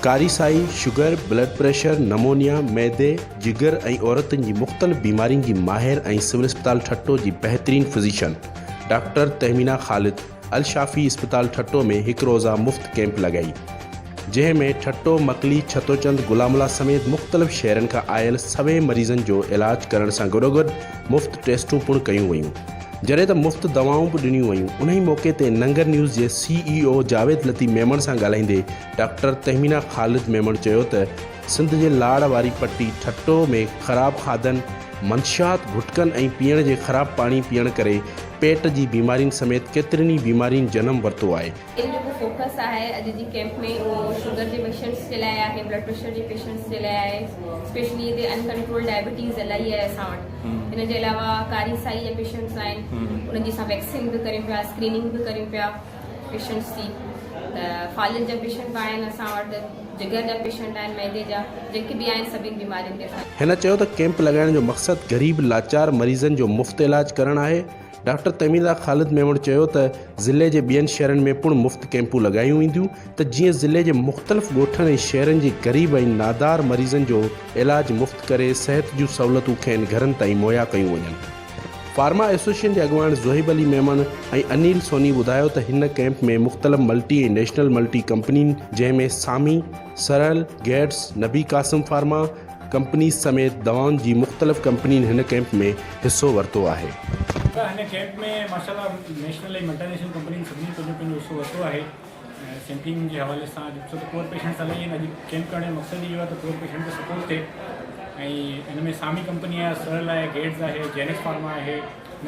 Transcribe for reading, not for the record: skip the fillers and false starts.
कारी साई, sugar, blood pressure, pneumonia, मैदे, जिगर ऐं औरतुनि जी मुख़्तलिफ़ बीमारियुनि जी माहिर ऐं सिविल इस्पताल ठट्टो जी बहितरीन फिज़िशियन डॉक्टर तहमीना ख़ालिद अल शाफ़ी इस्पताल ठट्टो में हिकु रोज़ा मुफ़्त कैंप लॻाई, जंहिंमें ठट्टो, मकली, छतोचंद, गुलामला समेत मुख़्तलिफ़ शहरनि खां आयल सभई मरीज़नि जो इलाज करण सां गॾोगॾु मुफ़्त टेस्टूं पिणु कयूं वयूं, जॾहिं त मुफ़्त दवाऊं बि ॾिनियूं वयूं। उन ई मौक़े ते नंगर न्यूज़ जे CEO जावेद लतीफ़ मेमण सां ॻाल्हाईंदे डॉक्टर तहमीना ख़ालिद मेमण चयो त सिंध जे लाड़ वारी पट्टी ठट्टो में ख़राब खाधनि, मंशियात, गुटकनि ऐं पीअण जे ख़राब पाणी पीअण करे पेट जी बीमारियुनि समेत केतिरनि ई बीमारियुनि जनम वरितो आहे। इन जो फोकस आहे अॼु जी कैंप में उहो शुगर जे पेशेंट्स जे लाइ आहे, ब्लड प्रेशर जे पेशेंट्स जे लाइ आहे, स्पेशली हिते अनकंट्रोल डायबिटीज़ इलाही आहे असां वटि। हिन जे अलावा कारी साई जा पेशेंट्स आहिनि, उन्हनि जी असां वैक्सीन बि करियूं पिया, स्क्रीनिंग बि करियूं पिया पेशेंट्स जी। त फालिज जा पेशेंट बि आहिनि असां वटि, जिगर जा पेशेंट आहिनि, मैदे जा, जेके बि आहिनि सभिनी बीमारियुनि ते। हिन चयो त कैंप लॻाइण जो मक़सदु ग़रीब लाचार मरीज़नि जो मुफ़्त इलाज करणु आहे। डॉक्टर तहमीना ख़ालिद मेमण चयो त ज़िले जे ॿियनि शहरनि में पिणु मुफ़्त कैंपूं लॻायूं वेंदियूं त जीअं ज़िले जे मुख़्तलिफ़ ॻोठनि ऐं शहरनि जे ग़रीब ऐं नादार मरीज़नि जो इलाज मुफ़्त करे सिहत जूं सहूलियतूं खेनि घरनि ताईं मुहैया कयूं वञनि। फार्मा एसोसिएशन जे अॻुवाण ज़ोहिब अली मेमन ऐं अनिल सोनी ॿुधायो त हिन कैंप में मुख़्तलिफ़ मल्टी ऐं नेशनल मल्टी कंपनियुनि जंहिंमें सामी, सरल, गेट्स, नबी कासिम फार्मा कंपनी समेत दवाउनि जी मुख़्तलिफ़ कंपनियुनि हिन कैंप में हिसो वरितो आहे। हिन कैंप में माशाल्लाह नेशनल ऐं मल्टीनेशनल कंपनी सभिनी पंहिंजो हिसो वरितो आहे। सैंपलिंग जे हवाले सां ॾिसो त पुअर पेशेंट्स इलाही आहिनि। अॼु कैंप करण जो मक़सदु इहो आहे त पुअर पेशेंट खे सपोर्ट थिए। ऐं हिन में सामी कंपनी आहे, सरल आहे, गेट्स आहे, जेनिक्स फार्मा आहे,